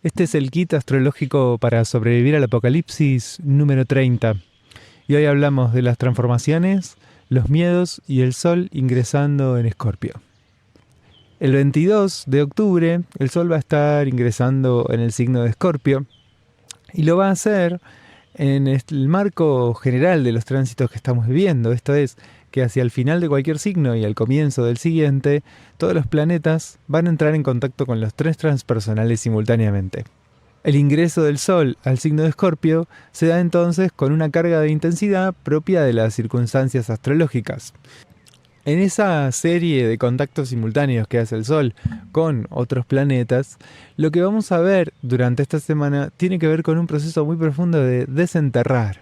Este es el kit astrológico para sobrevivir al apocalipsis número 30. Y hoy hablamos de las transformaciones, los miedos y el Sol ingresando en Escorpio. El 22 de octubre el Sol va a estar ingresando en el signo de Escorpio y lo va a hacer en el marco general de los tránsitos que estamos viviendo. Esto es, que hacia el final de cualquier signo y al comienzo del siguiente, todos los planetas van a entrar en contacto con los tres transpersonales simultáneamente. El ingreso del Sol al signo de Escorpio se da entonces con una carga de intensidad propia de las circunstancias astrológicas. En esa serie de contactos simultáneos que hace el Sol con otros planetas, lo que vamos a ver durante esta semana tiene que ver con un proceso muy profundo de desenterrar.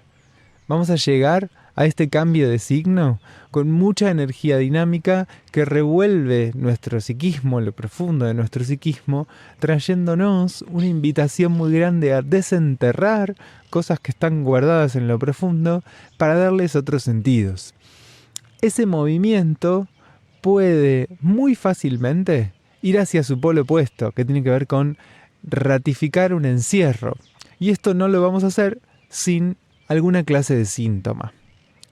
Vamos a llegar a este cambio de signo con mucha energía dinámica que revuelve nuestro psiquismo, lo profundo de nuestro psiquismo, trayéndonos una invitación muy grande a desenterrar cosas que están guardadas en lo profundo para darles otros sentidos. Ese movimiento puede muy fácilmente ir hacia su polo opuesto, que tiene que ver con ratificar un encierro. Y esto no lo vamos a hacer sin alguna clase de síntoma.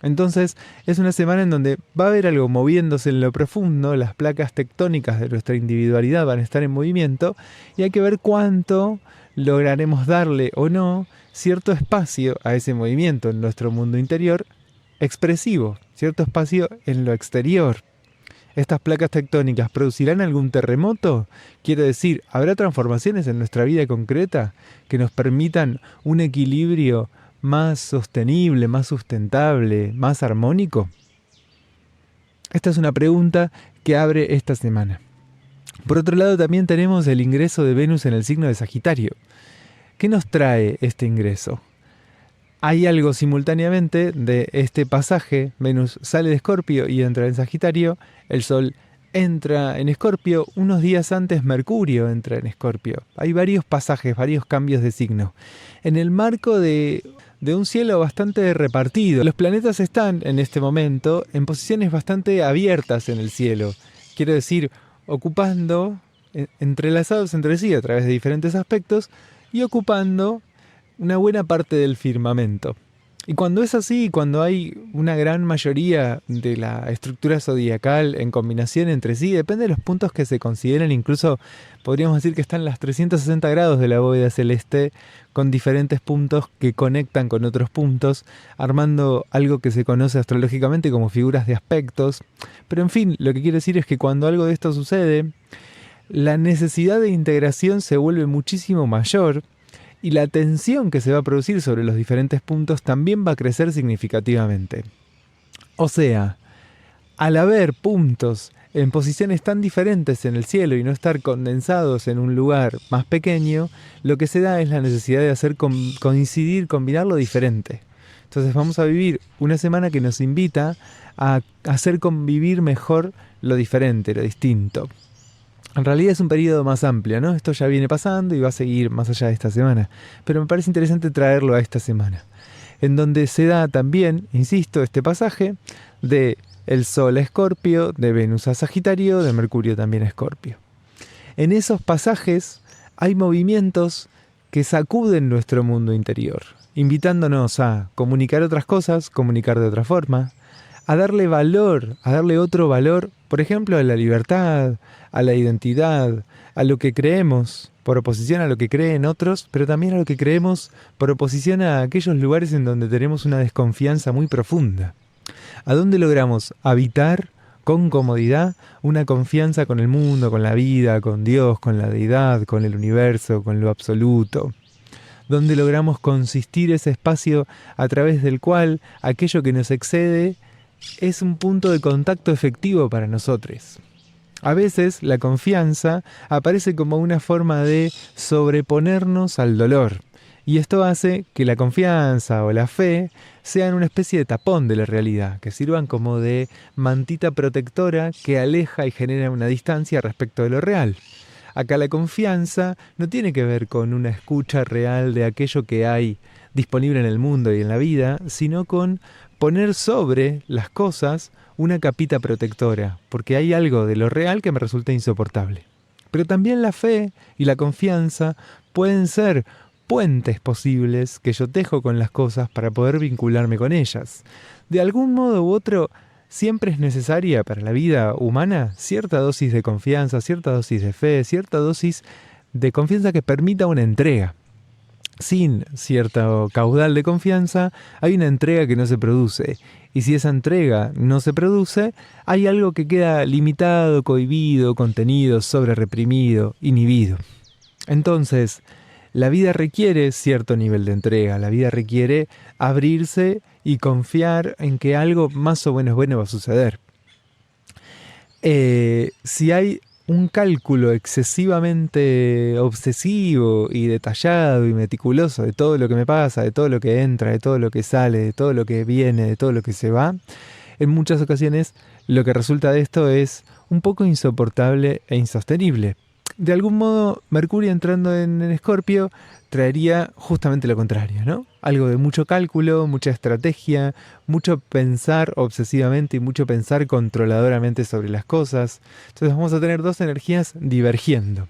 Entonces es una semana en donde va a haber algo moviéndose en lo profundo, las placas tectónicas de nuestra individualidad van a estar en movimiento y hay que ver cuánto lograremos darle o no cierto espacio a ese movimiento en nuestro mundo interior expresivo, cierto espacio en lo exterior. ¿Estas placas tectónicas producirán algún terremoto? Quiero decir, ¿habrá transformaciones en nuestra vida concreta que nos permitan un equilibrio más sostenible, más sustentable, más armónico? Esta es una pregunta que abre esta semana. Por otro lado, también tenemos el ingreso de Venus en el signo de Sagitario. ¿Qué nos trae este ingreso? Hay algo simultáneamente de este pasaje. Venus sale de Escorpio y entra en Sagitario. El Sol entra en Escorpio. Unos días antes Mercurio entra en Escorpio. Hay varios pasajes, varios cambios de signo. En el marco de un cielo bastante repartido. Los planetas están en este momento en posiciones bastante abiertas en el cielo. Quiero decir, ocupando, entrelazados entre sí a través de diferentes aspectos y ocupando una buena parte del firmamento. Y cuando es así, cuando hay una gran mayoría de la estructura zodiacal en combinación entre sí, depende de los puntos que se consideren, incluso podríamos decir que están las 360 grados de la bóveda celeste con diferentes puntos que conectan con otros puntos, armando algo que se conoce astrológicamente como figuras de aspectos. Pero en fin, lo que quiero decir es que cuando algo de esto sucede, la necesidad de integración se vuelve muchísimo mayor, y la tensión que se va a producir sobre los diferentes puntos también va a crecer significativamente. O sea, al haber puntos en posiciones tan diferentes en el cielo y no estar condensados en un lugar más pequeño, lo que se da es la necesidad de hacer coincidir, combinar lo diferente. Entonces vamos a vivir una semana que nos invita a hacer convivir mejor lo diferente, lo distinto. En realidad es un periodo más amplio, ¿no? Esto ya viene pasando y va a seguir más allá de esta semana. Pero me parece interesante traerlo a esta semana, en donde se da también, insisto, este pasaje de el Sol a Escorpio, de Venus a Sagitario, de Mercurio también a Escorpio. En esos pasajes hay movimientos que sacuden nuestro mundo interior, invitándonos a comunicar otras cosas, comunicar de otra forma, a darle valor, a darle otro valor, por ejemplo, a la libertad, a la identidad, a lo que creemos, por oposición a lo que creen otros, pero también a lo que creemos por oposición a aquellos lugares en donde tenemos una desconfianza muy profunda. ¿A dónde logramos habitar con comodidad una confianza con el mundo, con la vida, con Dios, con la deidad, con el universo, con lo absoluto? ¿Dónde logramos consistir ese espacio a través del cual aquello que nos excede es un punto de contacto efectivo para nosotros? A veces la confianza aparece como una forma de sobreponernos al dolor, y esto hace que la confianza o la fe sean una especie de tapón de la realidad, que sirvan como de mantita protectora que aleja y genera una distancia respecto de lo real. Acá la confianza no tiene que ver con una escucha real de aquello que hay disponible en el mundo y en la vida, sino con poner sobre las cosas una capita protectora, porque hay algo de lo real que me resulta insoportable. Pero también la fe y la confianza pueden ser puentes posibles que yo tejo con las cosas para poder vincularme con ellas. De algún modo u otro, siempre es necesaria para la vida humana cierta dosis de confianza, cierta dosis de fe, cierta dosis de confianza que permita una entrega. Sin cierto caudal de confianza, hay una entrega que no se produce. Y si esa entrega no se produce, hay algo que queda limitado, cohibido, contenido, sobrereprimido, inhibido. Entonces, la vida requiere cierto nivel de entrega. La vida requiere abrirse y confiar en que algo más o menos bueno va a suceder. Si hay un cálculo excesivamente obsesivo y detallado y meticuloso de todo lo que me pasa, de todo lo que entra, de todo lo que sale, de todo lo que viene, de todo lo que se va, en muchas ocasiones lo que resulta de esto es un poco insoportable e insostenible. De algún modo, Mercurio entrando en Escorpio traería justamente lo contrario, ¿no? Algo de mucho cálculo, mucha estrategia, mucho pensar obsesivamente y mucho pensar controladoramente sobre las cosas. Entonces vamos a tener dos energías divergiendo.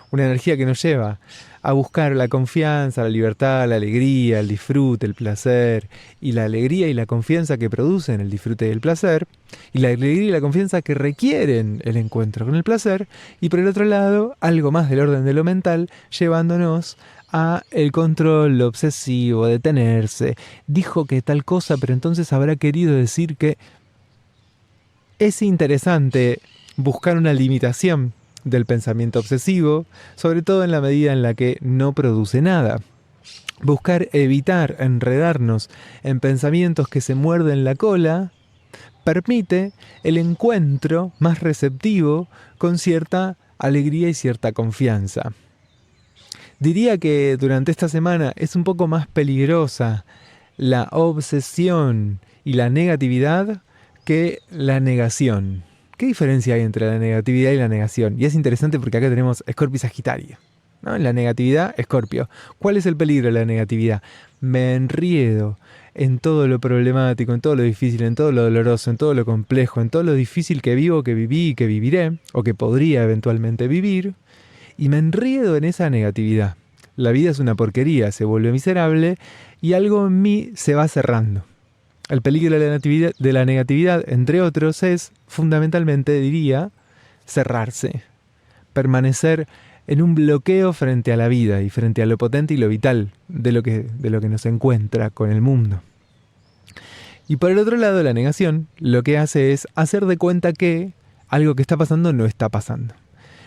Una energía que nos lleva a buscar la confianza, la libertad, la alegría, el disfrute, el placer, y la alegría y la confianza que producen el disfrute y el placer, y la alegría y la confianza que requieren el encuentro con el placer, y por el otro lado, algo más del orden de lo mental, llevándonos a el control, lo obsesivo, detenerse. Dijo que tal cosa, pero entonces habrá querido decir que es interesante buscar una limitación del pensamiento obsesivo, sobre todo en la medida en la que no produce nada. Buscar evitar enredarnos en pensamientos que se muerden la cola permite el encuentro más receptivo con cierta alegría y cierta confianza. Diría que durante esta semana es un poco más peligrosa la obsesión y la negatividad que la negación. ¿Qué diferencia hay entre la negatividad y la negación? Y es interesante porque acá tenemos Escorpio y Sagitario, ¿no? La negatividad, Escorpio. ¿Cuál es el peligro de la negatividad? Me enriedo en todo lo problemático, en todo lo difícil, en todo lo doloroso, en todo lo complejo, en todo lo difícil que vivo, que viví y que viviré, o que podría eventualmente vivir, y me enriedo en esa negatividad. La vida es una porquería, se vuelve miserable, y algo en mí se va cerrando. El peligro de la negatividad, entre otros, es fundamentalmente, diría, cerrarse, permanecer en un bloqueo frente a la vida y frente a lo potente y lo vital de lo que nos encuentra con el mundo. Y por el otro lado, la negación lo que hace es hacer de cuenta que algo que está pasando no está pasando.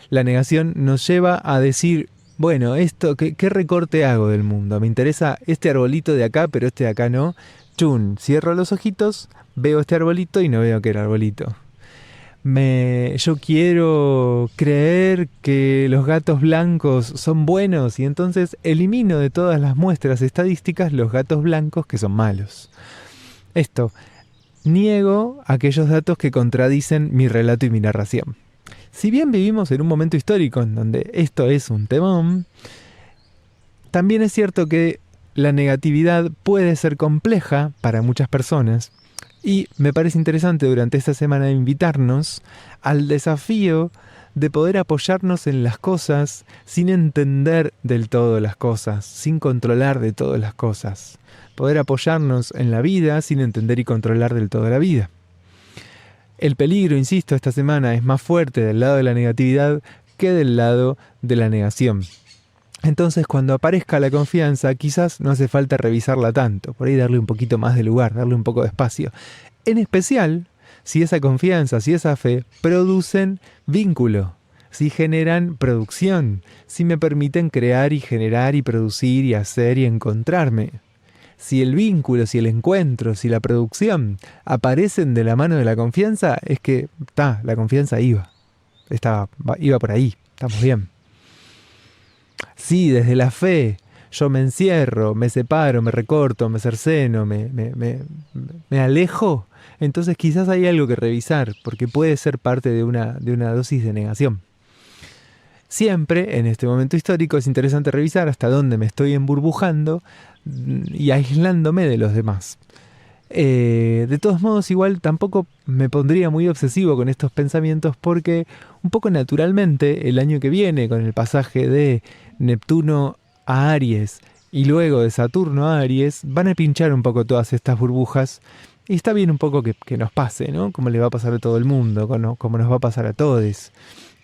La negación nos lleva a decir, bueno, esto, ¿qué recorte hago del mundo? Me interesa este arbolito de acá, pero este de acá no. Chun, cierro los ojitos, veo este arbolito y no veo que era arbolito. Yo quiero creer que los gatos blancos son buenos y entonces elimino de todas las muestras estadísticas los gatos blancos que son malos. Esto, niego aquellos datos que contradicen mi relato y mi narración. Si bien vivimos en un momento histórico en donde esto es un temón, también es cierto que la negatividad puede ser compleja para muchas personas y me parece interesante durante esta semana invitarnos al desafío de poder apoyarnos en las cosas sin entender del todo las cosas, sin controlar de todo las cosas. Poder apoyarnos en la vida sin entender y controlar del todo la vida. El peligro, insisto, esta semana es más fuerte del lado de la negatividad que del lado de la negación. Entonces, cuando aparezca la confianza, quizás no hace falta revisarla tanto, por ahí darle un poquito más de lugar, darle un poco de espacio. En especial, si esa confianza, si esa fe producen vínculo, si generan producción, si me permiten crear y generar y producir y hacer y encontrarme. Si el vínculo, si el encuentro, si la producción aparecen de la mano de la confianza, es que la confianza iba por ahí, estamos bien. Si desde la fe yo me encierro, me separo, me recorto, me cerceno, me alejo, entonces quizás hay algo que revisar, porque puede ser parte de una dosis de negación. Siempre, en este momento histórico, es interesante revisar hasta dónde me estoy emburbujando y aislándome de los demás. De todos modos, igual tampoco me pondría muy obsesivo con estos pensamientos porque un poco naturalmente el año que viene, con el pasaje de Neptuno a Aries y luego de Saturno a Aries, van a pinchar un poco todas estas burbujas y está bien un poco que nos pase, ¿no? Como le va a pasar a todo el mundo, como nos va a pasar a todos,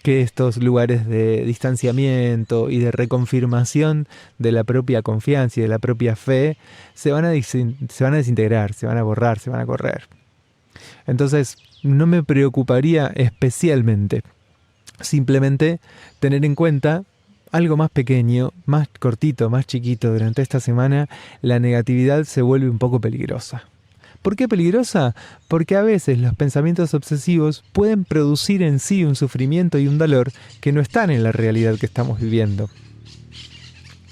que estos lugares de distanciamiento y de reconfirmación de la propia confianza y de la propia fe se van a desintegrar, se van a borrar, se van a correr. Entonces, no me preocuparía especialmente. Simplemente tener en cuenta algo más pequeño, más cortito, más chiquito. Durante esta semana la negatividad se vuelve un poco peligrosa. ¿Por qué peligrosa? Porque a veces los pensamientos obsesivos pueden producir en sí un sufrimiento y un dolor que no están en la realidad que estamos viviendo.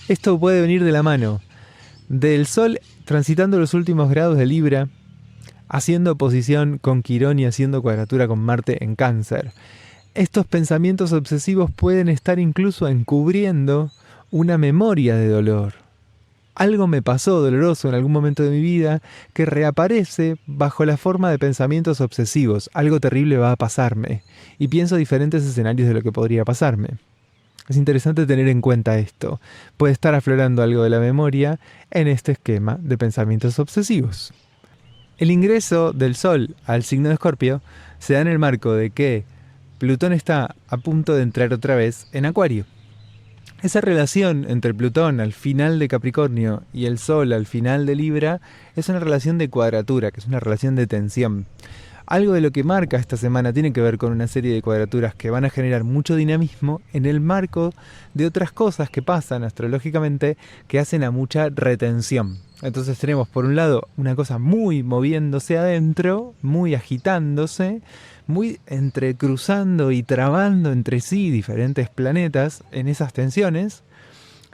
Esto puede venir de la mano del Sol transitando los últimos grados de Libra, haciendo oposición con Quirón y haciendo cuadratura con Marte en Cáncer. Estos pensamientos obsesivos pueden estar incluso encubriendo una memoria de dolor. Algo me pasó doloroso en algún momento de mi vida que reaparece bajo la forma de pensamientos obsesivos. Algo terrible va a pasarme. Y pienso diferentes escenarios de lo que podría pasarme. Es interesante tener en cuenta esto. Puede estar aflorando algo de la memoria en este esquema de pensamientos obsesivos. El ingreso del Sol al signo de Escorpio se da en el marco de que Plutón está a punto de entrar otra vez en Acuario. Esa relación entre Plutón al final de Capricornio y el Sol al final de Libra es una relación de cuadratura, que es una relación de tensión. Algo de lo que marca esta semana tiene que ver con una serie de cuadraturas que van a generar mucho dinamismo en el marco de otras cosas que pasan astrológicamente que hacen a mucha retención. Entonces tenemos por un lado una cosa muy moviéndose adentro, muy agitándose, muy entrecruzando y trabando entre sí diferentes planetas en esas tensiones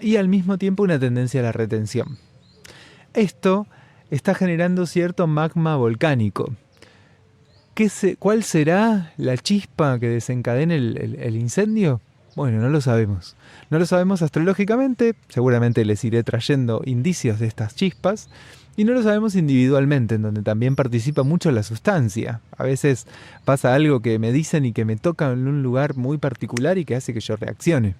y al mismo tiempo una tendencia a la retención. Esto está generando cierto magma volcánico. ¿Cuál será la chispa que desencadene el incendio? Bueno, no lo sabemos. No lo sabemos astrológicamente, seguramente les iré trayendo indicios de estas chispas, y no lo sabemos individualmente, en donde también participa mucho la sustancia. A veces pasa algo que me dicen y que me toca en un lugar muy particular y que hace que yo reaccione.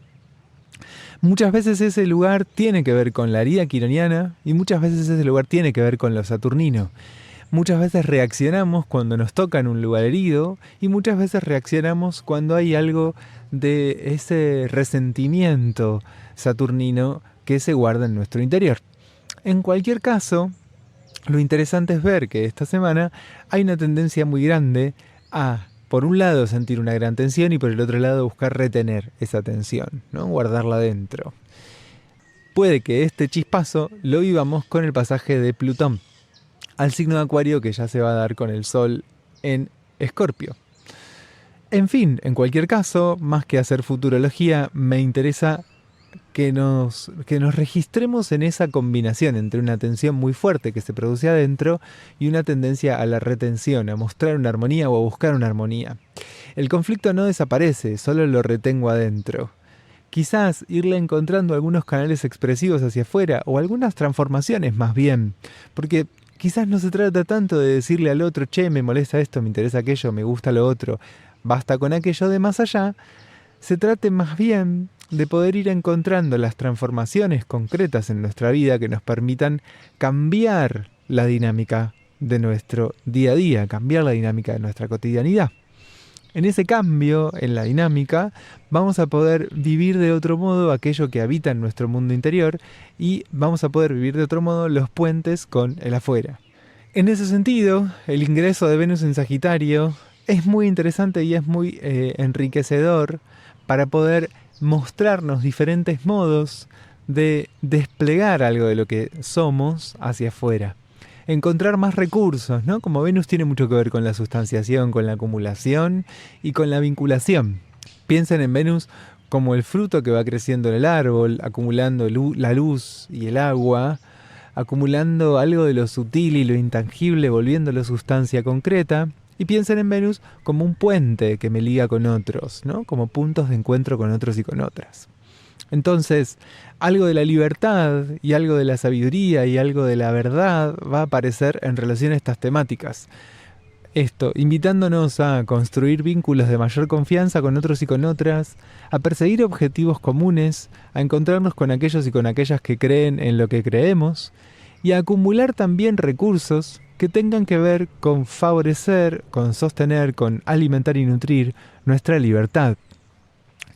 Muchas veces ese lugar tiene que ver con la herida quironiana y muchas veces ese lugar tiene que ver con lo saturnino. Muchas veces reaccionamos cuando nos toca en un lugar herido y muchas veces reaccionamos cuando hay algo de ese resentimiento saturnino que se guarda en nuestro interior. En cualquier caso, lo interesante es ver que esta semana hay una tendencia muy grande a, por un lado, sentir una gran tensión y por el otro lado buscar retener esa tensión, ¿no? Guardarla dentro. Puede que este chispazo lo vivamos con el pasaje de Plutón al signo de Acuario que ya se va a dar con el Sol en Escorpio. En fin, en cualquier caso, más que hacer futurología, me interesa que nos registremos en esa combinación entre una tensión muy fuerte que se produce adentro y una tendencia a la retención, a mostrar una armonía o a buscar una armonía. El conflicto no desaparece, solo lo retengo adentro. Quizás irle encontrando algunos canales expresivos hacia afuera o algunas transformaciones más bien, porque quizás no se trata tanto de decirle al otro, che, me molesta esto, me interesa aquello, me gusta lo otro, basta con aquello de más allá. Se trate más bien de poder ir encontrando las transformaciones concretas en nuestra vida que nos permitan cambiar la dinámica de nuestro día a día, cambiar la dinámica de nuestra cotidianidad. En ese cambio, en la dinámica, vamos a poder vivir de otro modo aquello que habita en nuestro mundo interior y vamos a poder vivir de otro modo los puentes con el afuera. En ese sentido, el ingreso de Venus en Sagitario es muy interesante y es muy enriquecedor para poder mostrarnos diferentes modos de desplegar algo de lo que somos hacia afuera. Encontrar más recursos, ¿no? Como Venus tiene mucho que ver con la sustanciación, con la acumulación y con la vinculación. Piensen en Venus como el fruto que va creciendo en el árbol, acumulando la luz y el agua, acumulando algo de lo sutil y lo intangible, volviéndolo sustancia concreta. Y piensen en Venus como un puente que me liga con otros, ¿no? Como puntos de encuentro con otros y con otras. Entonces, algo de la libertad y algo de la sabiduría y algo de la verdad va a aparecer en relación a estas temáticas. Esto, invitándonos a construir vínculos de mayor confianza con otros y con otras, a perseguir objetivos comunes, a encontrarnos con aquellos y con aquellas que creen en lo que creemos, y a acumular también recursos que tengan que ver con favorecer, con sostener, con alimentar y nutrir nuestra libertad.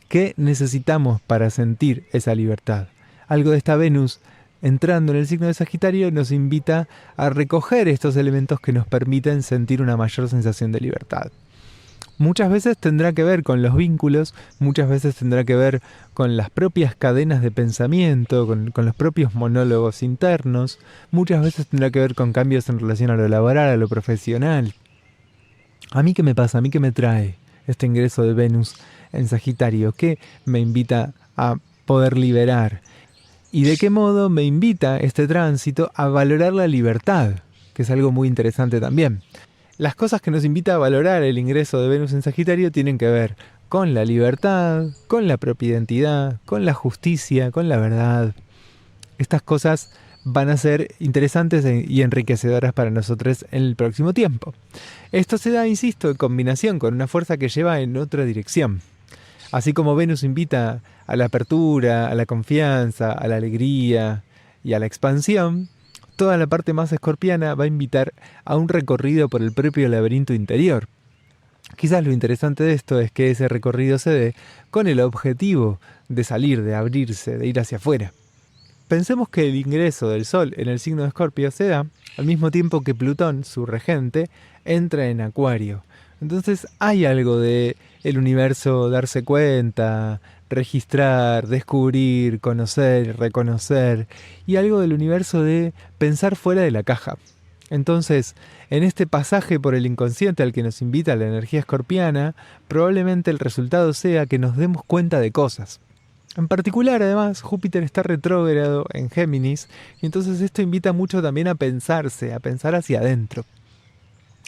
¿Qué necesitamos para sentir esa libertad? Algo de esta Venus entrando en el signo de Sagitario nos invita a recoger estos elementos que nos permiten sentir una mayor sensación de libertad. Muchas veces tendrá que ver con los vínculos, muchas veces tendrá que ver con las propias cadenas de pensamiento, con los propios monólogos internos, muchas veces tendrá que ver con cambios en relación a lo laboral, a lo profesional. ¿A mí qué me pasa? ¿A mí qué me trae este ingreso de Venus en Sagitario? ¿Qué me invita a poder liberar? ¿Y de qué modo me invita este tránsito a valorar la libertad? Que es algo muy interesante también. Las cosas que nos invita a valorar el ingreso de Venus en Sagitario tienen que ver con la libertad, con la propia identidad, con la justicia, con la verdad. Estas cosas van a ser interesantes y enriquecedoras para nosotros en el próximo tiempo. Esto se da, insisto, en combinación con una fuerza que lleva en otra dirección. Así como Venus invita a la apertura, a la confianza, a la alegría y a la expansión, toda la parte más escorpiana va a invitar a un recorrido por el propio laberinto interior. Quizás lo interesante de esto es que ese recorrido se dé con el objetivo de salir, de abrirse, de ir hacia afuera. Pensemos que el ingreso del Sol en el signo de Escorpio se da al mismo tiempo que Plutón, su regente, entra en Acuario. Entonces hay algo de el universo darse cuenta, registrar, descubrir, conocer, reconocer, y algo del universo de pensar fuera de la caja. Entonces, en este pasaje por el inconsciente al que nos invita la energía escorpiana, probablemente el resultado sea que nos demos cuenta de cosas. En particular, además, Júpiter está retrógrado en Géminis, y entonces esto invita mucho también a pensarse, a pensar hacia adentro.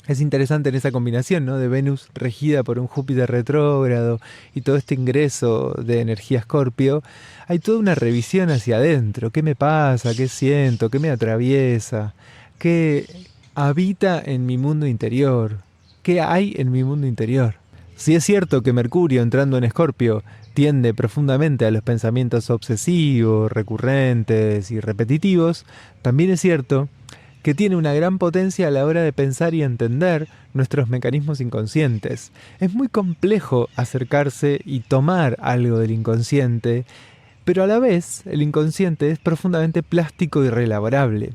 Es interesante en esa combinación, ¿no?, de Venus regida por un Júpiter retrógrado y todo este ingreso de energía Escorpio. Hay toda una revisión hacia adentro. ¿Qué me pasa? ¿Qué siento? ¿Qué me atraviesa? ¿Qué habita en mi mundo interior? ¿Qué hay en mi mundo interior? Si es cierto que Mercurio entrando en Escorpio tiende profundamente a los pensamientos obsesivos, recurrentes y repetitivos, también es cierto que tiene una gran potencia a la hora de pensar y entender nuestros mecanismos inconscientes. Es muy complejo acercarse y tomar algo del inconsciente, pero a la vez el inconsciente es profundamente plástico y reelaborable.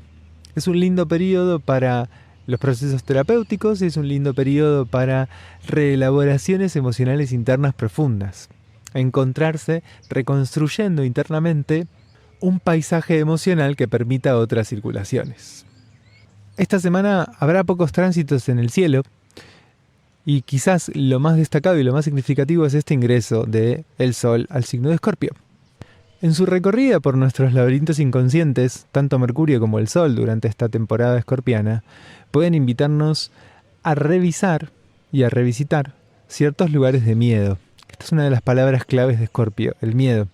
Es un lindo periodo para los procesos terapéuticos y es un lindo periodo para reelaboraciones emocionales internas profundas. Encontrarse reconstruyendo internamente un paisaje emocional que permita otras circulaciones. Esta semana habrá pocos tránsitos en el cielo y quizás lo más destacado y lo más significativo es este ingreso de el Sol al signo de Escorpio. En su recorrida por nuestros laberintos inconscientes, tanto Mercurio como el Sol durante esta temporada escorpiana pueden invitarnos a revisar y a revisitar ciertos lugares de miedo. Esta es una de las palabras claves de Escorpio, el miedo.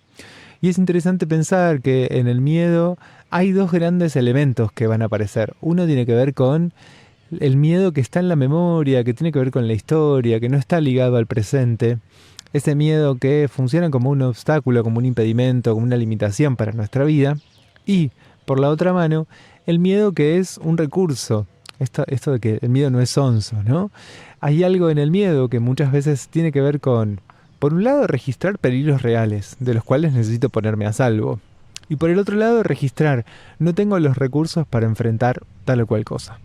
Y es interesante pensar que en el miedo hay dos grandes elementos que van a aparecer. Uno tiene que ver con el miedo que está en la memoria, que tiene que ver con la historia, que no está ligado al presente. Ese miedo que funciona como un obstáculo, como un impedimento, como una limitación para nuestra vida. Y, por la otra mano, el miedo que es un recurso. Esto de que el miedo no es sonso, ¿no? Hay algo en el miedo que muchas veces tiene que ver con, por un lado, registrar peligros reales, de los cuales necesito ponerme a salvo. Y por el otro lado, registrar, no tengo los recursos para enfrentar tal o cual cosa.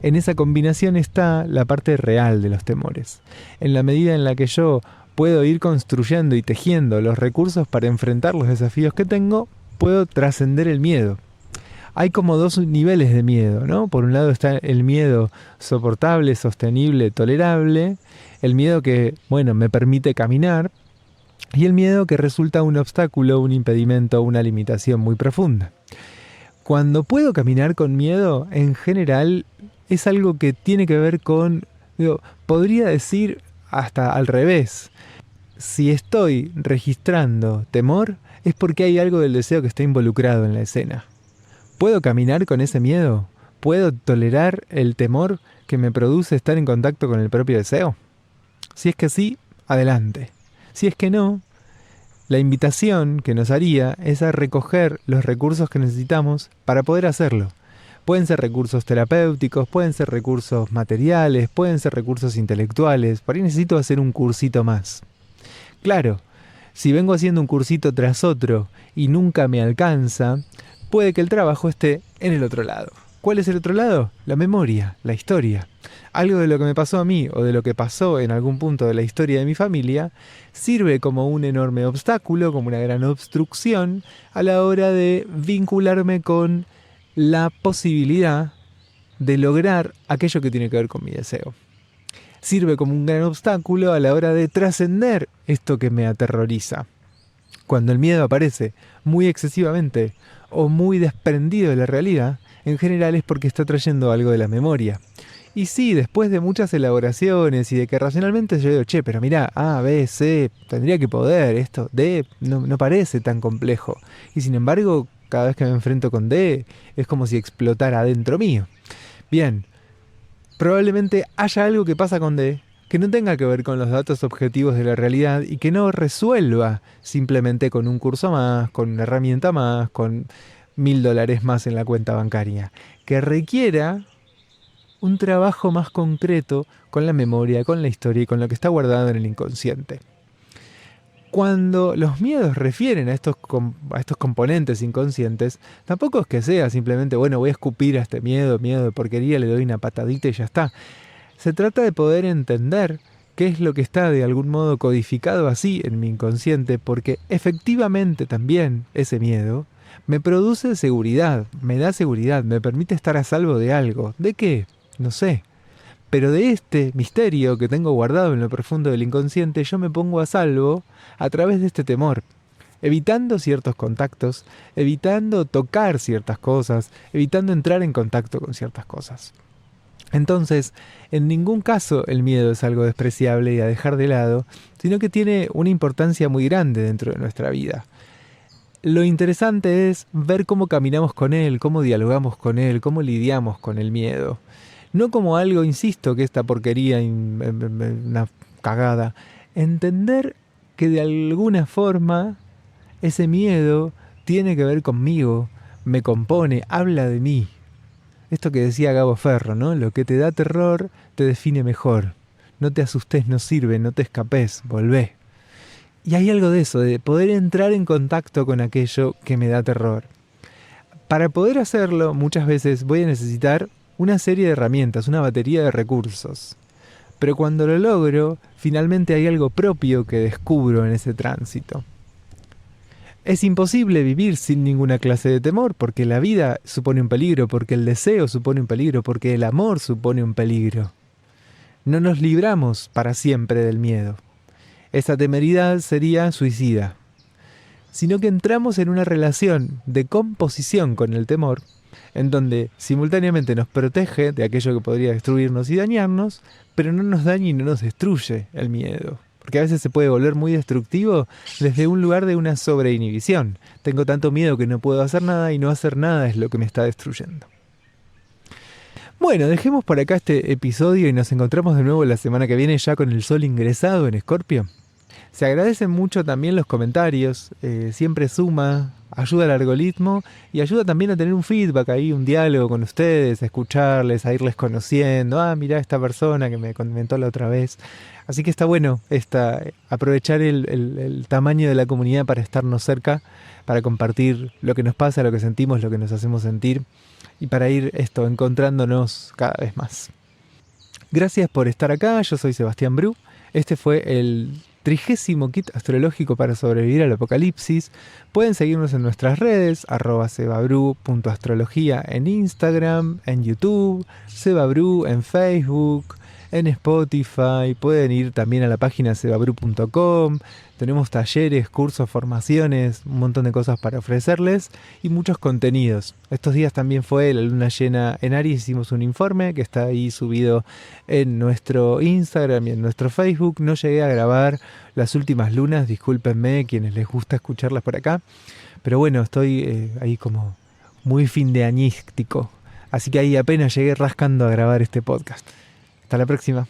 En esa combinación está la parte real de los temores. En la medida en la que yo puedo ir construyendo y tejiendo los recursos para enfrentar los desafíos que tengo, puedo trascender el miedo. Hay como dos niveles de miedo, ¿no? Por un lado está el miedo soportable, sostenible, tolerable, el miedo que, me permite caminar, y el miedo que resulta un obstáculo, un impedimento, una limitación muy profunda. Cuando puedo caminar con miedo, en general, es algo que tiene que ver con, podría decir hasta al revés. Si estoy registrando temor, es porque hay algo del deseo que está involucrado en la escena. ¿Puedo caminar con ese miedo? ¿Puedo tolerar el temor que me produce estar en contacto con el propio deseo? Si es que sí, adelante. Si es que no, la invitación que nos haría es a recoger los recursos que necesitamos para poder hacerlo. Pueden ser recursos terapéuticos, pueden ser recursos materiales, pueden ser recursos intelectuales. Por ahí necesito hacer un cursito más. Claro, si vengo haciendo un cursito tras otro y nunca me alcanza, puede que el trabajo esté en el otro lado. ¿Cuál es el otro lado? La memoria, la historia. Algo de lo que me pasó a mí o de lo que pasó en algún punto de la historia de mi familia sirve como un enorme obstáculo, como una gran obstrucción a la hora de vincularme con la posibilidad de lograr aquello que tiene que ver con mi deseo. Sirve como un gran obstáculo a la hora de trascender esto que me aterroriza. Cuando el miedo aparece muy excesivamente o muy desprendido de la realidad, en general es porque está trayendo algo de la memoria. Y sí, después de muchas elaboraciones y de que racionalmente yo digo, che, pero mirá, A, B, C, tendría que poder, esto, D, no parece tan complejo. Y sin embargo, cada vez que me enfrento con D, es como si explotara dentro mío. Bien, probablemente haya algo que pasa con D que no tenga que ver con los datos objetivos de la realidad y que no resuelva simplemente con un curso más, con una herramienta más, con $1000 más en la cuenta bancaria, que requiera un trabajo más concreto con la memoria, con la historia y con lo que está guardado en el inconsciente. Cuando los miedos refieren a estos componentes inconscientes, tampoco es que sea simplemente, bueno, voy a escupir a este miedo de porquería, le doy una patadita y ya está. Se trata de poder entender qué es lo que está de algún modo codificado así en mi inconsciente, porque efectivamente también ese miedo me produce seguridad, me da seguridad, me permite estar a salvo de algo. ¿De qué? No sé. Pero de este misterio que tengo guardado en lo profundo del inconsciente, yo me pongo a salvo a través de este temor, evitando ciertos contactos, evitando tocar ciertas cosas, evitando entrar en contacto con ciertas cosas. Entonces, en ningún caso el miedo es algo despreciable y a dejar de lado, sino que tiene una importancia muy grande dentro de nuestra vida. Lo interesante es ver cómo caminamos con él, cómo dialogamos con él, cómo lidiamos con el miedo. No como algo, insisto, que esta porquería, una cagada. Entender que de alguna forma ese miedo tiene que ver conmigo, me compone, habla de mí. Esto que decía Gabo Ferro, ¿no? Lo que te da terror te define mejor. No te asustes, no sirve, no te escapes, volvé. Y hay algo de eso, de poder entrar en contacto con aquello que me da terror. Para poder hacerlo, muchas veces voy a necesitar una serie de herramientas, una batería de recursos. Pero cuando lo logro, finalmente hay algo propio que descubro en ese tránsito. Es imposible vivir sin ninguna clase de temor, porque la vida supone un peligro, porque el deseo supone un peligro, porque el amor supone un peligro. No nos libramos para siempre del miedo. Esa temeridad sería suicida. Sino que entramos en una relación de composición con el temor, en donde simultáneamente nos protege de aquello que podría destruirnos y dañarnos, pero no nos daña y no nos destruye el miedo. Porque a veces se puede volver muy destructivo desde un lugar de una sobreinhibición. Tengo tanto miedo que no puedo hacer nada y no hacer nada es lo que me está destruyendo. Bueno, dejemos por acá este episodio y nos encontramos de nuevo la semana que viene ya con el sol ingresado en Escorpio. Se agradecen mucho también los comentarios, siempre suma, ayuda al algoritmo y ayuda también a tener un feedback ahí, un diálogo con ustedes, a escucharles, a irles conociendo. Ah, mirá esta persona que me comentó la otra vez. Así que está bueno aprovechar el tamaño de la comunidad para estarnos cerca, para compartir lo que nos pasa, lo que sentimos, lo que nos hacemos sentir y para ir encontrándonos cada vez más. Gracias por estar acá, yo soy Sebastián Bru. Este fue el 30º kit astrológico para sobrevivir al apocalipsis. Pueden seguirnos en nuestras redes, @sebabru.astrología en Instagram, en YouTube, sebabru en Facebook, en Spotify, pueden ir también a la página sebabru.com, tenemos talleres, cursos, formaciones, un montón de cosas para ofrecerles y muchos contenidos. Estos días también fue la luna llena en Aries, hicimos un informe que está ahí subido en nuestro Instagram y en nuestro Facebook. No llegué a grabar las últimas lunas, discúlpenme quienes les gusta escucharlas por acá, pero bueno, estoy ahí como muy findeañístico, así que ahí apenas llegué rascando a grabar este podcast. Hasta la próxima.